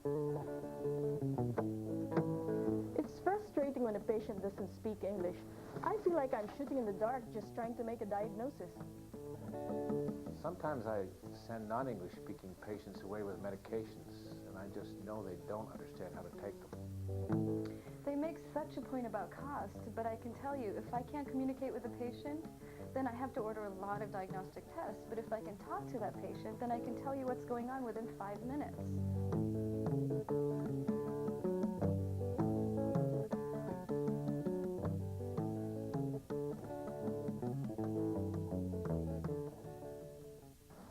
It's frustrating when a patient doesn't speak English. I feel like I'm shooting in the dark just trying to make a diagnosis. Sometimes I send non-English speaking patients away with medications, and I just know they don't understand how to take them. They make such a point about cost, but I can tell you, if I can't communicate with the patient, then I have to order a lot of diagnostic tests. But if I can talk to that patient, then I can tell you what's going on within 5 minutes.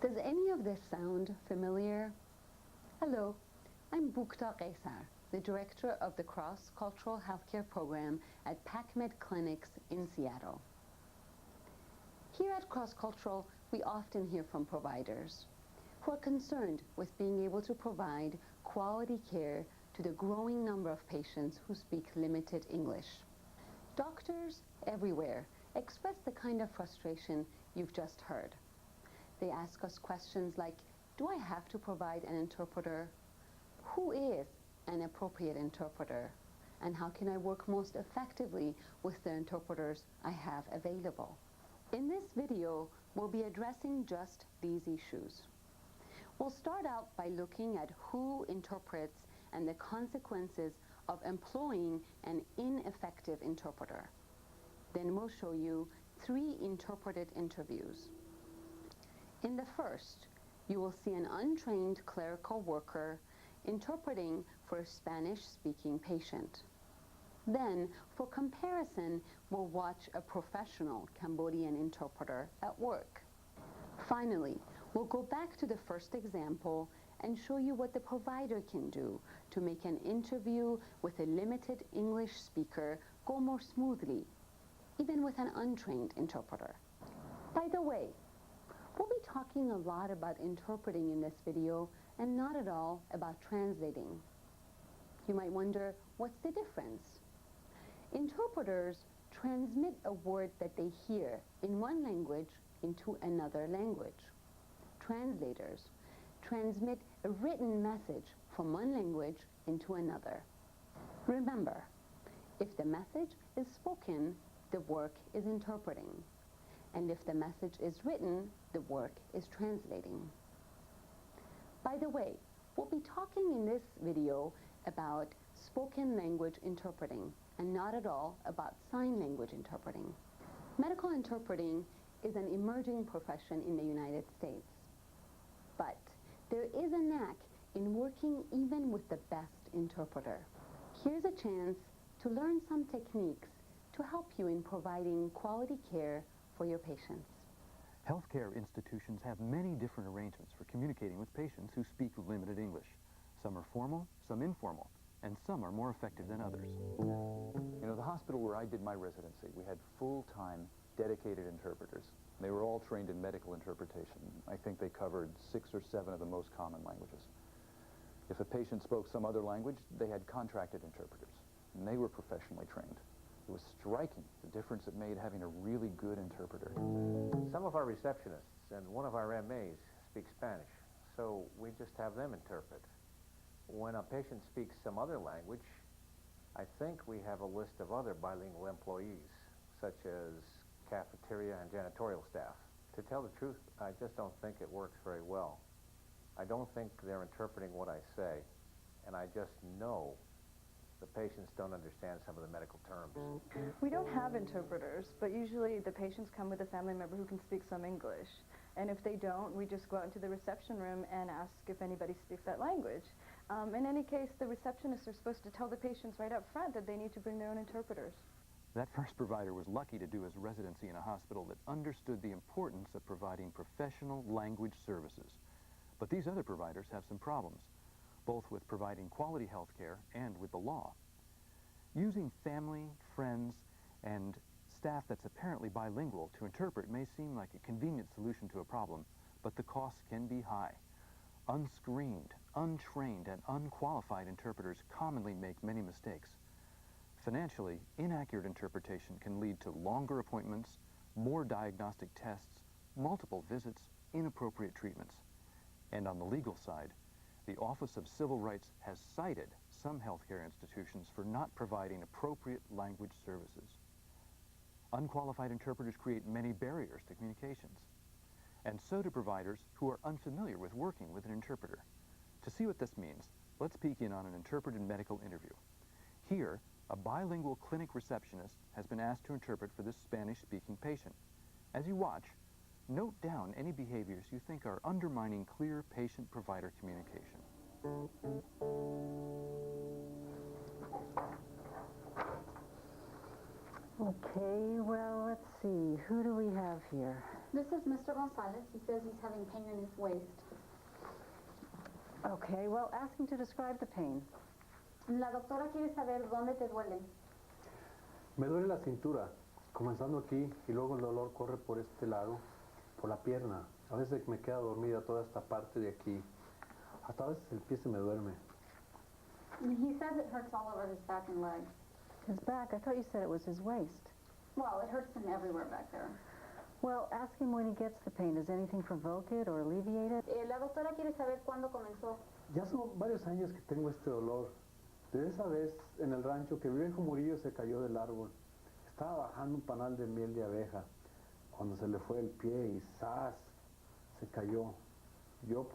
Does any of this sound familiar? Hello, I'm Bukta Qaisar, the director of the Cross-Cultural Healthcare Program at PacMed Clinics in Seattle. Here at Cross-Cultural, we often hear from providers who are concerned with being able to provide quality care to the growing number of patients who speak limited English. Doctors everywhere express the kind of frustration you've just heard. They ask us questions like, do I have to provide an interpreter? Who is an appropriate interpreter? And how can I work most effectively with the interpreters I have available? In this video, we'll be addressing just these issues. We'll start out by looking at who interprets and the consequences of employing an ineffective interpreter. Then we'll show you 3 interpreted interviews. In the first, you will see an untrained clerical worker interpreting for a Spanish-speaking patient. Then, for comparison, we'll watch a professional Cambodian interpreter at work. Finally, we'll go back to the first example and show you what the provider can do to make an interview with a limited English speaker go more smoothly, even with an untrained interpreter. By the way, we'll be talking a lot about interpreting in this video and not at all about translating. You might wonder, what's the difference? Interpreters transmit a word that they hear in one language into another language. Translators transmit a written message from one language into another. Remember, if the message is spoken, the work is interpreting. And if the message is written, the work is translating. By the way, we'll be talking in this video about spoken language interpreting and not at all about sign language interpreting. Medical interpreting is an emerging profession in the United States. But there is a knack in working even with the best interpreter. Here's a chance to learn some techniques to help you in providing quality care for your patients. Healthcare institutions have many different arrangements for communicating with patients who speak limited English. Some are formal, some informal, and some are more effective than others. You know, the hospital where I did my residency, we had full-time dedicated interpreters. They were all trained in medical interpretation. I think they covered 6 or 7 of the most common languages. If a patient spoke some other language, they had contracted interpreters, and they were professionally trained. It was striking, the difference it made having a really good interpreter. Some of our receptionists and one of our MAs speak Spanish, so we just have them interpret. When a patient speaks some other language, I think we have a list of other bilingual employees, such as cafeteria and janitorial staff. To tell the truth, I just don't think it works very well. I don't think they're interpreting what I say, and I just know the patients don't understand some of the medical terms. We don't have interpreters, but usually the patients come with a family member who can speak some English. And if they don't, we just go out into the reception room and ask if anybody speaks that language. In any case, the receptionists are supposed to tell the patients right up front that they need to bring their own interpreters. That first provider was lucky to do his residency in a hospital that understood the importance of providing professional language services. But these other providers have some problems, both with providing quality health care and with the law. Using family, friends, and staff that's apparently bilingual to interpret may seem like a convenient solution to a problem, but the costs can be high. Unscreened, untrained, and unqualified interpreters commonly make many mistakes. Financially, inaccurate interpretation can lead to longer appointments, more diagnostic tests, multiple visits, inappropriate treatments. And on the legal side, the Office of Civil Rights has cited some healthcare institutions for not providing appropriate language services. Unqualified interpreters create many barriers to communications, and so do providers who are unfamiliar with working with an interpreter. To see what this means, let's peek in on an interpreted medical interview. Here, a bilingual clinic receptionist has been asked to interpret for this Spanish-speaking patient. As you watch, note down any behaviors you think are undermining clear patient-provider communication. Okay, well, let's see. Who do we have here? This is Mr. Gonzalez. He says he's having pain in his waist. Okay, well, ask him to describe the pain. La doctora quiere saber dónde te duele. Me duele la cintura, comenzando aquí y luego el dolor corre por este lado, por la pierna. A veces me queda dormida toda esta parte de aquí. Hasta a veces el pie se me duerme. He says it hurts all over his back and legs. His back? I thought you said it was his waist. Well, it hurts him everywhere back there. Well, ask him when he gets the pain. Does anything provoke it or alleviate it? La doctora quiere saber cuándo comenzó. Ya son varios años que tengo este dolor. Desde esa vez en el rancho que el viejo Murillo se cayó del árbol. Estaba bajando un panal de miel de abeja cuando se le fue el pie y ¡zas! Se cayó. Yo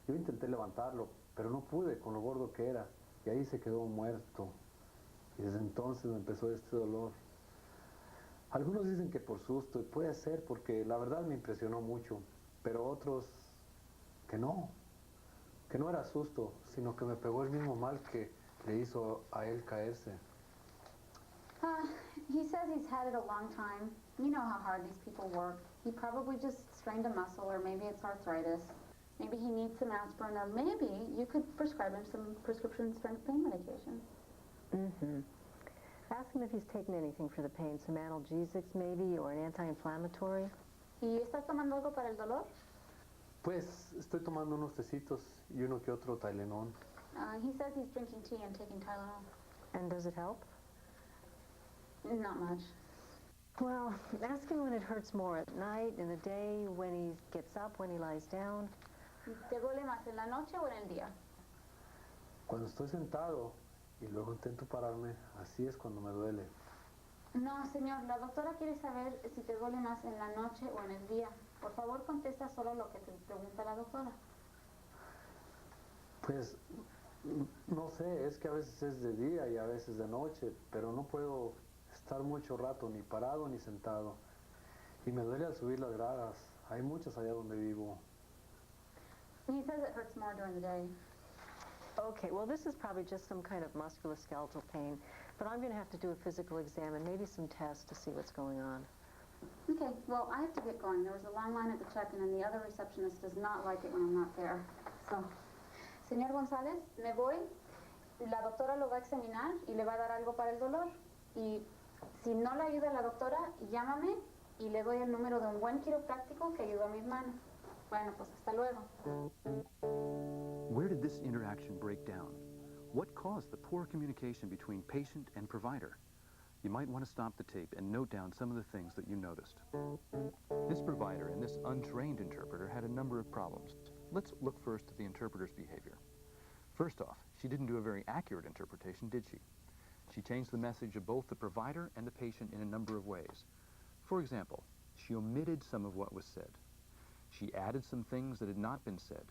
intenté levantarlo, pero no pude con lo gordo que era y ahí se quedó muerto. Y desde entonces me empezó este dolor. Algunos dicen que por susto, y puede ser porque la verdad me impresionó mucho, pero otros que no era susto, sino que me pegó el mismo mal que le hizo a él caerse. He says he's had it a long time. You know how hard these people work. He probably just strained a muscle, or maybe it's arthritis. Maybe he needs some aspirin, or maybe you could prescribe him some prescription strength pain medication. Mm-hmm. Ask him if he's taken anything for the pain, some analgesics maybe, or an anti-inflammatory. ¿Y estás tomando algo para el dolor? Pues estoy tomando unos tecitos y uno que otro Tylenol. He says he's drinking tea and taking Tylenol. And does it help? Not much. Well, ask him when it hurts more, at night, in the day, when he gets up, when he lies down. ¿Te duele más en la noche o en el día? Cuando estoy sentado y luego intento pararme, así es cuando me duele. No, señor, la doctora quiere saber si te duele más en la noche o en el día. Por favor, contesta solo lo que te pregunta la doctora. Pues, no sé, es que a veces es de día y a veces de noche, pero no puedo estar mucho rato ni parado ni sentado. Y me duele al subir las gradas. Hay muchas allá donde vivo. He says it hurts more during the day. Okay, well, this is probably just some kind of musculoskeletal pain, but I'm going to have to do a physical exam and maybe some tests to see what's going on. Okay, well, I have to get going. There was a long line at the check-in, and the other receptionist does not like it when I'm not there. So, señor González, me voy. La doctora lo va a examinar y le va a dar algo para el dolor. Y si no le ayuda la doctora, llámame y le doy el número de un buen quiropráctico que ayudó a mi hermano. Bueno, pues hasta luego. Where did this interaction break down? What caused the poor communication between patient and provider? You might want to stop the tape and note down some of the things that you noticed. This provider and this untrained interpreter had a number of problems. Let's look first at the interpreter's behavior. First off, she didn't do a very accurate interpretation, did she? She changed the message of both the provider and the patient in a number of ways. For example, she omitted some of what was said. She added some things that had not been said.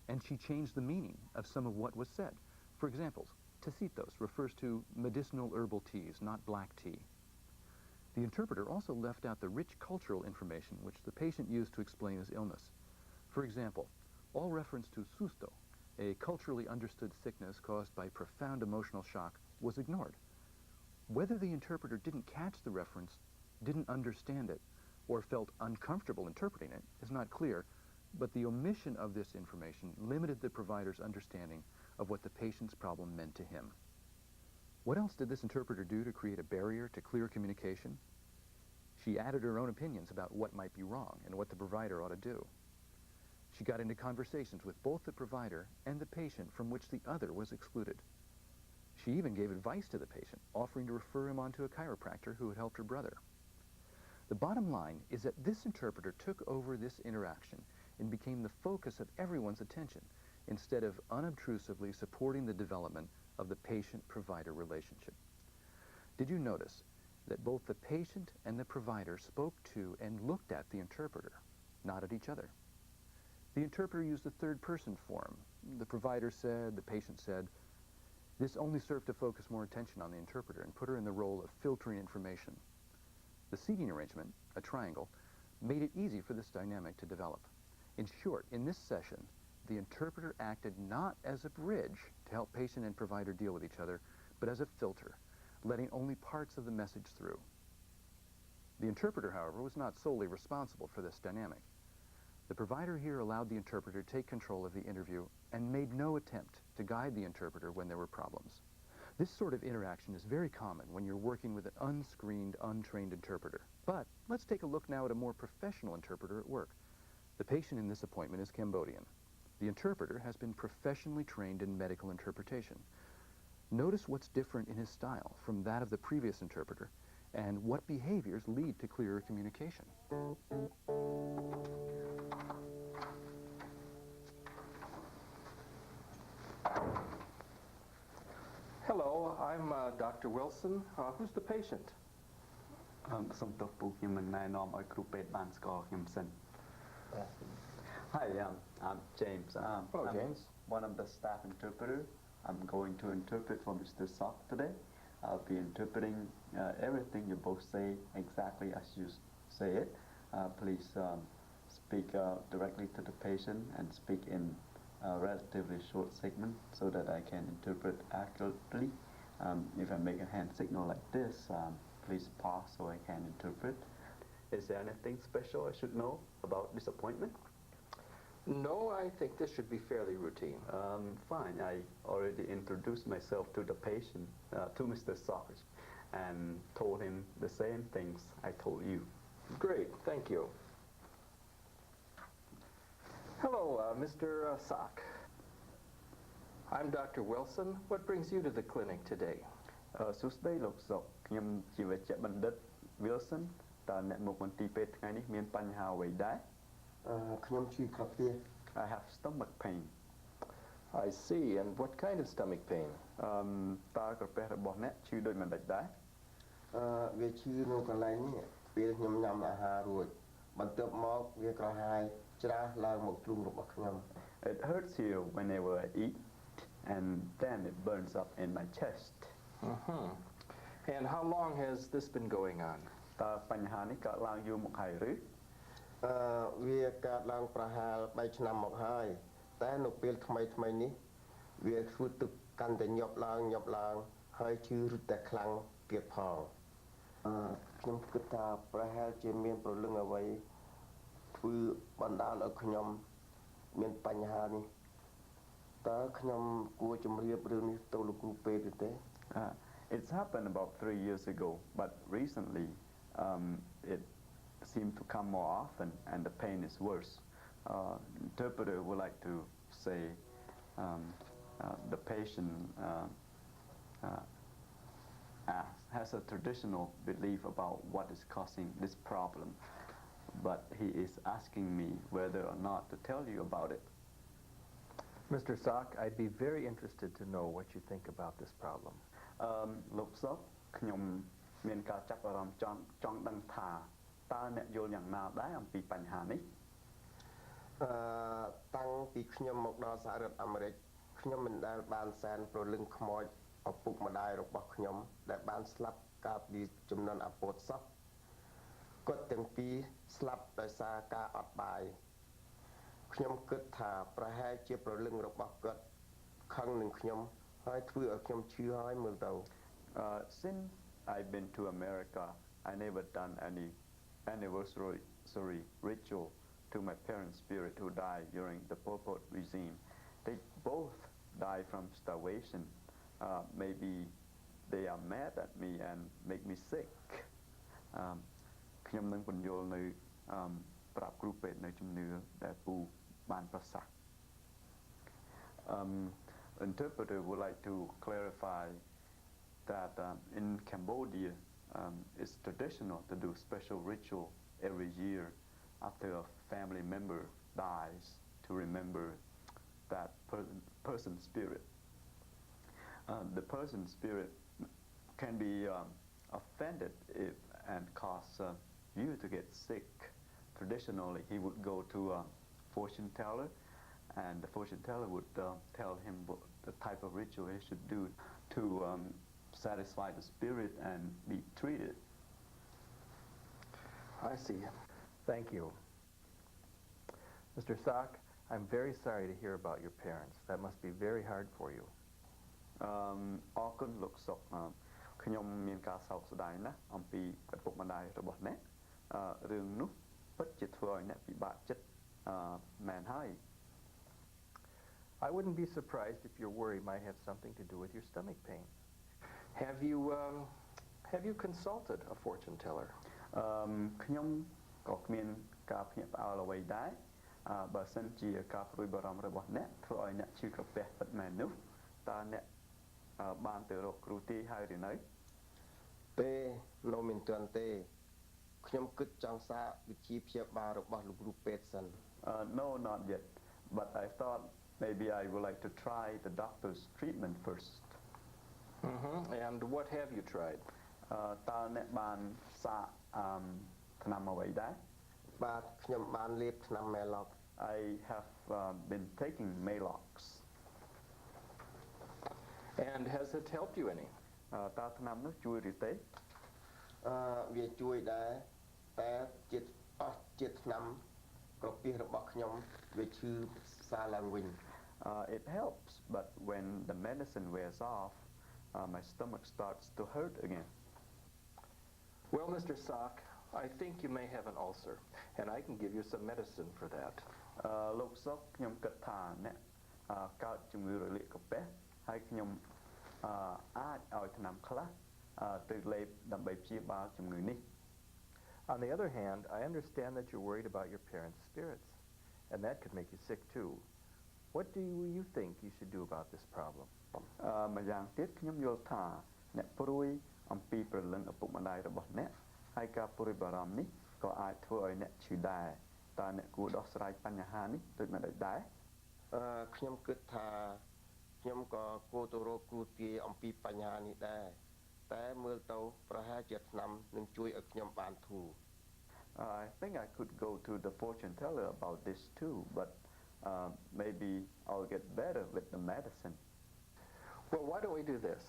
And she changed the meaning of some of what was said. For example, tecitos refers to medicinal herbal teas, not black tea. The interpreter also left out the rich cultural information which the patient used to explain his illness. For example, all reference to susto, a culturally understood sickness caused by profound emotional shock, was ignored. Whether the interpreter didn't catch the reference, didn't understand it, or felt uncomfortable interpreting it is not clear, but the omission of this information limited the provider's understanding of what the patient's problem meant to him. What else did this interpreter do to create a barrier to clear communication? She added her own opinions about what might be wrong and what the provider ought to do. She got into conversations with both the provider and the patient from which the other was excluded. She even gave advice to the patient, offering to refer him on to a chiropractor who had helped her brother. The bottom line is that this interpreter took over this interaction and became the focus of everyone's attention instead of unobtrusively supporting the development of the patient-provider relationship. Did you notice that both the patient and the provider spoke to and looked at the interpreter, not at each other? The interpreter used the third-person form. The provider said, the patient said. This only served to focus more attention on the interpreter and put her in the role of filtering information. The seating arrangement, a triangle, made it easy for this dynamic to develop. In short, in this session, the interpreter acted not as a bridge to help patient and provider deal with each other, but as a filter, letting only parts of the message through. The interpreter, however, was not solely responsible for this dynamic. The provider here allowed the interpreter to take control of the interview and made no attempt to guide the interpreter when there were problems. This sort of interaction is very common when you're working with an unscreened, untrained interpreter. But let's take a look now at a more professional interpreter at work. The patient in this appointment is Cambodian. The interpreter has been professionally trained in medical interpretation. Notice what's different in his style from that of the previous interpreter and what behaviors lead to clearer communication. Hello, I'm Dr. Wilson. Who's the patient? Hi, I'm James. Hello, I'm James. one of the staff interpreters. I'm going to interpret for Mr. Sock today. I'll be interpreting everything you both say exactly as you say it. Please speak directly to the patient and speak in a relatively short segment so that I can interpret accurately. If I make a hand signal like this, please pause so I can interpret. Is there anything special I should know about this appointment? No, I think this should be fairly routine. Fine. I already introduced myself to the patient, to Mr. Sock, and told him the same things I told you. Great, thank you. Hello, Mr. Sock. I'm Dr. Wilson. What brings you to the clinic today? សួស្តីលោកសុកខ្ញុំជាវេជ្ជបណ្ឌិត Wilson តើអ្នកមកមន្ទីរពេទ្យថ្ងៃនេះមានបញ្ហាអ្វីដែរ ខ្ញុំឈឺក្រពះ I have stomach pain. I see. And what kind of stomach pain? តើក្រពះរបស់អ្នកឈឺដូចម្តេចដែរ វាឈឺនៅកន្លែងនេះពេលខ្ញុំញ៉ាំអាហាររួចបន្ទាប់មកវាក្រហាយច្រាសឡើងមកទ្រូងរបស់ខ្ញុំ It hurts here whenever I eat and then it burns up in my chest. And how long has this been going on? តើបញ្ហានេះកើតឡើងយូរមកហើយឬ វាកើតឡើងប្រហែល3ឆ្នាំមកហើយតែនៅពេលថ្មីនេះវាធ្វើទឹកកាន់តែញាប់ឡើងហើយឈឺរឹតតែខ្លាំងទៀតផងខ្ញុំគិតថាប្រហែលជាមានព្រលឹងអ្វីធ្វើបណ្ដាលឲ្យខ្ញុំមានបញ្ហានេះតើខ្ញុំគួរជម្រាបរឿងនេះទៅលោកគ្រូពេទ្យទេ It's happened about 3 years ago, but recently it seemed to come more often and the pain is worse. Interpreter would like to say the patient has a traditional belief about what is causing this problem, but he is asking me whether or not to tell you about it. Mr. Sock, I'd be very interested to know what you think about this problem. លោកសុកខ្ញុំមានការចាប់អារម្មណ៍ចង់ដឹងថាតើអ្នកយល់យ៉ាងណាដែរអំពីបញ្ហានេះ តាំងពីខ្ញុំមកដល់សហរដ្ឋអាមេរិកខ្ញុំមិនដែលបានសែនប្រលឹងខ្មោចឪពុកម្ដាយរបស់ខ្ញុំដែលបានស្លាប់កាលពីចំនួនអាពោតសោះគាត់ទាំងពីរស្លាប់ដោយសារការអត់បាយខ្ញុំគិតថាប្រហែលជាប្រលឹងរបស់គាត់ខឹងនឹងខ្ញុំហើយធ្វើឲ្យខ្ញុំឈឺហើយមើលទៅ Since I've been to America, I never done any anniversary ritual to my parents' spirit who died during the Pol Pot regime. They both died from starvation. Maybe they are mad at me and make me sick. ខ្ញុំនឹងបញ្យល់នៅប្រាប់គ្រូពេទ្យនៅជំនឿដែលពូបានប្រសាសន៍ Interpreter would like to clarify that in Cambodia it's traditional to do special ritual every year after a family member dies to remember that person's spirit. The person's spirit can be offended and cause you to get sick. Traditionally, he would go to a fortune teller, and the fortune teller would tell him what the type of ritual he should do to satisfy the spirit and be treated. I see. Thank you. Mr. Sock, I'm very sorry to hear about your parents. That must be very hard for you. អរគុណលោកសុកខ្ញុំមានការសោកស្ដាយណាស់អំពីឪពុកម្ដាយរបស់អ្នករឿងនោះពិតជាធ្វើឲ្យអ្នកពិបាកចិត្តមែនហើយ I wouldn't be surprised if your worry might have something to do with your stomach pain. Have you consulted a fortune teller? ខ្ញុំក៏គ្មានការភ្ញាក់ផ្អើលអ្វីដែរបើសិនជាការព្រួយបារម្ភរបស់អ្នកធ្វើឲ្យអ្នកឈឺក្រពះពិតមែននោះតើអ្នកបានទៅរកគ្រូទាយហើយឬនៅទេនៅមិនទាន់ទេខ្ញុំគិតចង់សាកវិធីព្យាបាលរបស់លោកគ្រូពេទ្យសិន No, not yet, but I thought maybe I would like to try the doctor's treatment first. And what have you tried? តើអ្នកបានសាកថ្នាំអ្វីដែរ បាទខ្ញុំបានលេបថ្នាំ Melox I have been taking Melox. And has it helped you any? តើថ្នាំនោះជួយឬទេ វាជួយដែរតែជាតិអស់ជាតិថ្នាំក្រពះរបស់ខ្ញុំវាឈឺសាឡើងវិញ It helps, but when the medicine wears off, my stomach starts to hurt again. Well, Mr. Sock, I think you may have an ulcer, and I can give you some medicine for that. លោកសុកខ្ញុំគិតថាអ្នកកើតជំងឺរលាកក្រពះហើយខ្ញុំអាចឲ្យថ្នាំខ្លះទៅលេបដើម្បីព្យាបាលជំងឺនេះ On the other hand, I understand that you're worried about your parents' spirits, and that could make you sick too. What do you think you should do about this problem? ម្យ៉ាងទៀតខ្ញុំយល់ថាអ្នកព្រួយអំពីព្រលឹងឪពុកម្ដាយរបស់អ្នកហើយការព្រួយបារម្ភនេះក៏អាចធ្វើឲ្យអ្នកឈឺដែរតើអ្នកគួរដោះស្រាយបញ្ហានេះដូចម្តេចដែរ ខ្ញុំគិតថាខ្ញុំក៏គួរទៅរកគ្រូទាយអំពីបញ្ហានេះដែរតែមើលទៅប្រហែលជាថ្នាំនឹងជួយឲ្យខ្ញុំបានធូរ I think I could go to the fortune teller about this too, but maybe I'll get better with the medicine. Well, why don't we do this?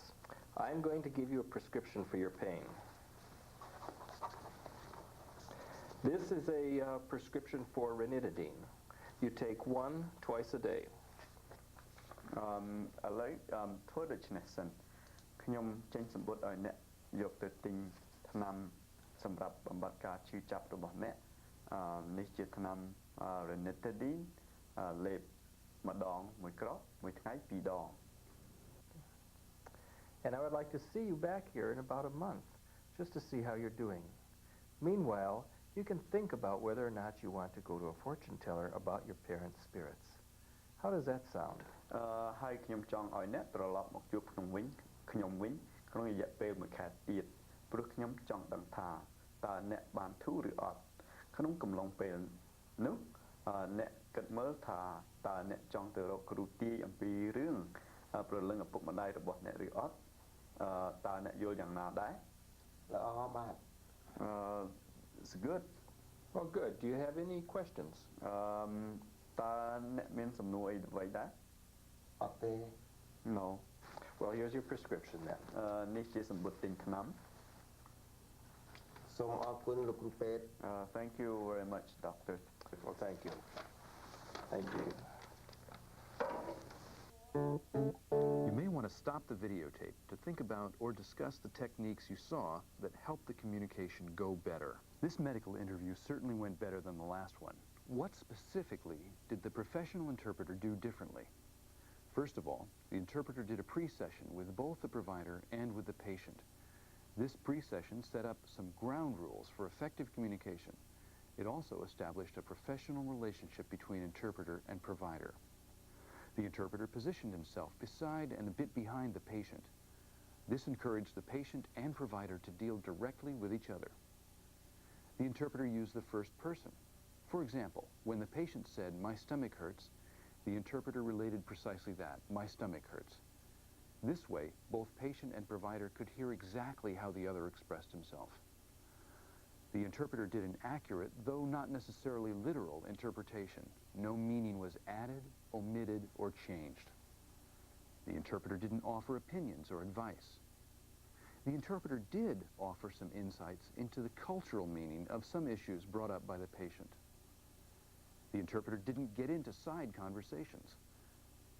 I'm going to give you a prescription for your pain. This is a prescription for ranitidine. You take one twice a day. ឥឡូវធ្វើដូច្នេះសិនខ្ញុំចេញសម្បត្តិឲ្យអ្នកយកទៅទិញថ្នាំសម្រាប់បំបត្តិការឈឺចាប់របស់អ្នកនេះជាថ្នាំ ranitidine លេបម្ដងមួយគ្រាប់មួយថ្ងៃពីរដង And I would like to see you back here in about a month, just to see how you're doing. Meanwhile, you can think about whether or not you want to go to a fortune teller about your parents' spirits. How does that sound? ហើយខ្ញុំចង់ឲ្យអ្នកត្រឡប់មកជួបខ្ញុំវិញក្នុងរយៈពេលមួយខែទៀតព្រោះខ្ញុំចង់ដឹងថាតើអ្នកបានធូរឬអត់ក្នុងកំឡុងពេលនោះអ្នកគិតមើលថាតើអ្នកចង់ទៅរកគ្រូទាយអំពីរឿងព្រលឹងឪពុកម្ដាយរបស់អ្នកឬអត់តើអ្នកយល់យ៉ាងណាដែរល្អបាទ It's good. Well, good. Do you have any questions? តើអ្នកមានសំណួរអីអ្វីដែរអត់ទេ No. Well, here's your prescription then. នេះជាសម្បត្តិទិញថ្នាំ សូមអរគុណលោកគ្រូពេទ្យ Thank you very much, doctor. Well, thank you. Thank you. You may want to stop the videotape to think about or discuss the techniques you saw that help the communication go better. This medical interview certainly went better than the last one. What specifically did the professional interpreter do differently? First of all, the interpreter did a pre-session with both the provider and with the patient. This pre-session set up some ground rules for effective communication. It also established a professional relationship between interpreter and provider. The interpreter positioned himself beside and a bit behind the patient. This encouraged the patient and provider to deal directly with each other. The interpreter used the first person. For example, when the patient said, "My stomach hurts," The interpreter related precisely that. My stomach hurts. This way, both patient and provider could hear exactly how the other expressed himself. The interpreter did an accurate, though not necessarily literal, interpretation. No meaning was added, omitted, or changed. The interpreter didn't offer opinions or advice. The interpreter did offer some insights into the cultural meaning of some issues brought up by the patient. The interpreter didn't get into side conversations.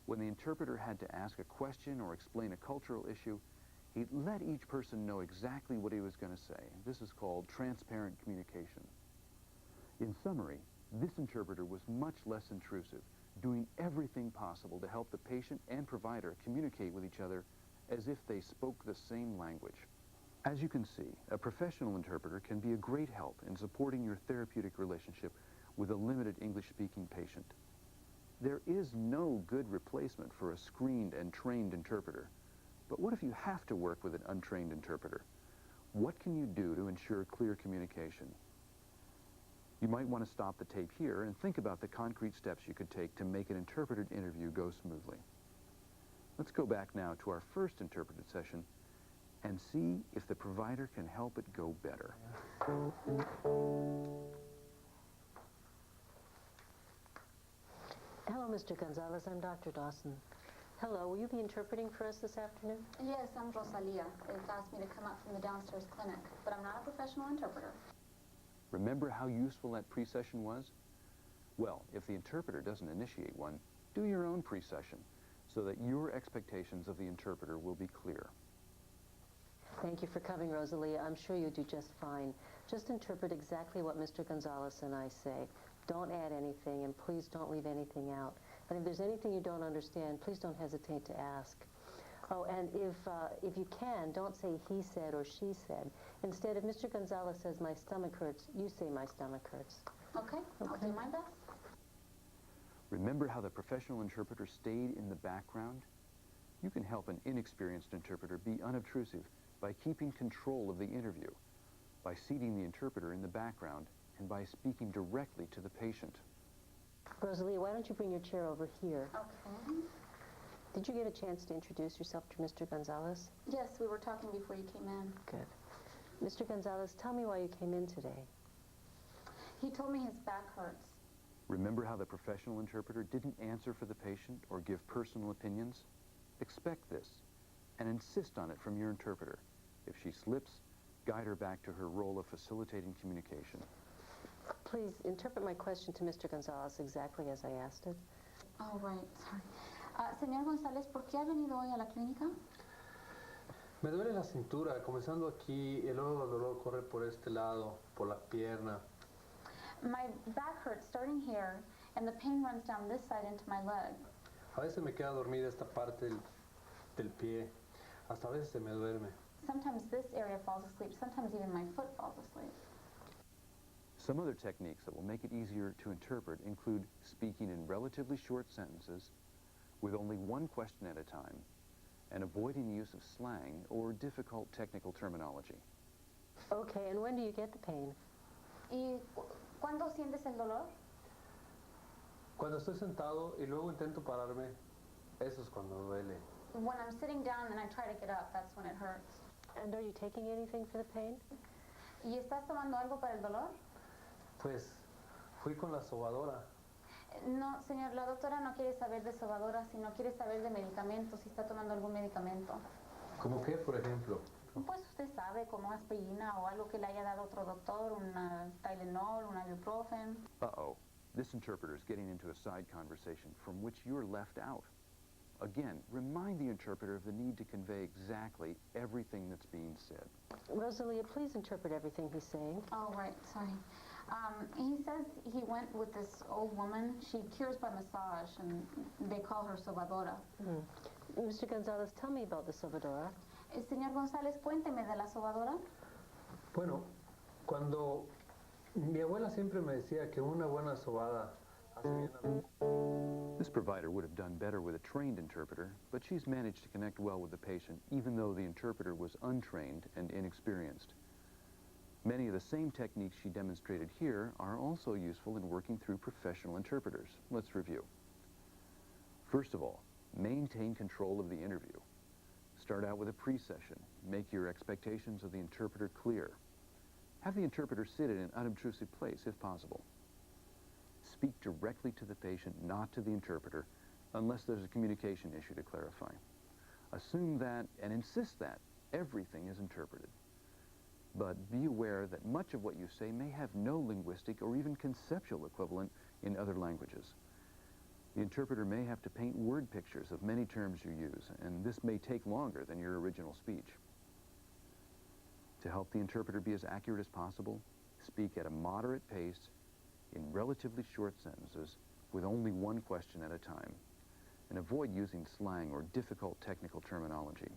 When the interpreter had to ask a question or explain a cultural issue, he let each person know exactly what he was going to say. This is called transparent communication. In summary, this interpreter was much less intrusive, doing everything possible to help the patient and provider communicate with each other as if they spoke the same language. As you can see, a professional interpreter can be a great help in supporting your therapeutic relationship with a limited English-speaking patient. There is no good replacement for a screened and trained interpreter. But what if you have to work with an untrained interpreter? What can you do to ensure clear communication? You might want to stop the tape here and think about the concrete steps you could take to make an interpreted interview go smoothly. Let's go back now to our first interpreted session and see if the provider can help it go better. Hello, Mr. Gonzalez. I'm Dr. Dawson. Hello, will you be interpreting for us this afternoon? Yes, I'm Rosalia. They've asked me to come up from the downstairs clinic, but I'm not a professional interpreter. Remember how useful that pre-session was? Well, if the interpreter doesn't initiate one, do your own pre-session so that your expectations of the interpreter will be clear. Thank you for coming, Rosalia. I'm sure you'll do just fine. Just interpret exactly what Mr. Gonzalez and I say. Don't add anything, and please don't leave anything out. And if there's anything you don't understand, please don't hesitate to ask. Oh, and if you can, don't say he said or she said. Instead, if Mr. Gonzalez says my stomach hurts, you say my stomach hurts. Okay, I'll do my best. Remember how the professional interpreter stayed in the background? You can help an inexperienced interpreter be unobtrusive by keeping control of the interview, by seating the interpreter in the background, and by speaking directly to the patient. Rosalia, why don't you bring your chair over here? Okay. Did you get a chance to introduce yourself to Mr. Gonzalez? Yes, we were talking before you came in. Good. Mr. Gonzalez, tell me why you came in today. He told me his back hurts. Remember how the professional interpreter didn't answer for the patient or give personal opinions? Expect this and insist on it from your interpreter. If she slips, guide her back to her role of facilitating communication. Please interpret my question to Mr. Gonzalez exactly as I asked it. Oh, right, sorry. Señor González, ¿por qué ha venido hoy a la clínica? Me duele la cintura, comenzando aquí, y luego el dolor corre por este lado, por la pierna. My back hurts starting here, and the pain runs down this side into my leg. A veces me queda dormida esta parte del pie, hasta a veces se me duerme. Sometimes this area falls asleep, sometimes even my foot falls asleep. Some other techniques that will make it easier to interpret include speaking in relatively short sentences with only one question at a time and avoiding the use of slang or difficult technical terminology. Okay, and when do you get the pain? ¿Y cuándo sientes el dolor? Cuando estoy sentado y luego intento pararme, eso es cuando duele. When I'm sitting down and I try to get up, that's when it hurts. And are you taking anything for the pain? ¿Y estás tomando algo para el dolor? Pues, fui con la sobadora. No, señor, la doctora no quiere saber de sobadora, sino quiere saber de medicamentos, si está tomando algún medicamento. ¿Cómo qué, por ejemplo? Pues usted sabe, como aspirina o algo que le haya dado otro doctor, una Tylenol, un ibuprofen. Uh-oh. This interpreter is getting into a side conversation from which you're left out. Again, remind the interpreter of the need to convey exactly everything that's being said. Rosalia, please interpret everything he's saying. Oh, right, sorry. He says he went with this old woman. She cures by massage, and they call her sobadora. Mr. Gonzalez, tell me about the sobadora. Señor González, cuénteme de la sobadora. Bueno, cuando mi abuela siempre me decía que una buena sobada hace bien a... This provider would have done better with a trained interpreter, but she's managed to connect well with the patient, even though the interpreter was untrained and inexperienced. Many of the same techniques she demonstrated here are also useful in working through professional interpreters. Let's review. First of all, maintain control of the interview. Start out with a pre-session. Make your expectations of the interpreter clear. Have the interpreter sit in an unobtrusive place, if possible. Speak directly to the patient, not to the interpreter, unless there's a communication issue to clarify. Assume that and insist that everything is interpreted. But be aware that much of what you say may have no linguistic or even conceptual equivalent in other languages. The interpreter may have to paint word pictures of many terms you use, and this may take longer than your original speech. To help the interpreter be as accurate as possible, speak at a moderate pace in relatively short sentences with only one question at a time, and avoid using slang or difficult technical terminology.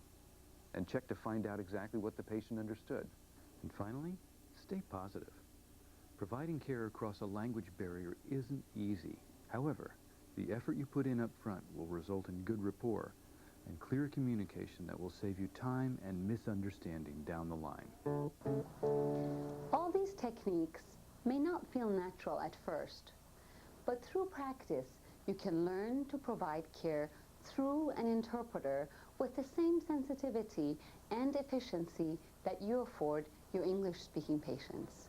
And check to find out exactly what the patient understood. And finally, stay positive. Providing care across a language barrier isn't easy. However, the effort you put in up front will result in good rapport and clear communication that will save you time and misunderstanding down the line. All these techniques may not feel natural at first, but through practice, you can learn to provide care through an interpreter with the same sensitivity and efficiency that you afford your English-speaking patients.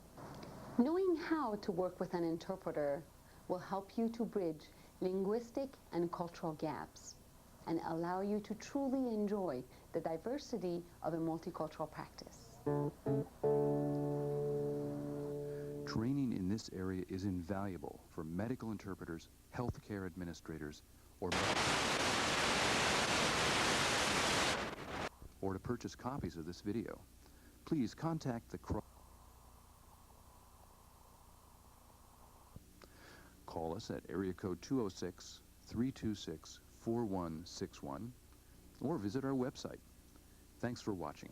Knowing how to work with an interpreter will help you to bridge linguistic and cultural gaps and allow you to truly enjoy the diversity of a multicultural practice. Training in this area is invaluable for medical interpreters, healthcare administrators, or to purchase copies of this video. Please contact the Call us at area code 206-326-4161 or visit our website. Thanks for watching.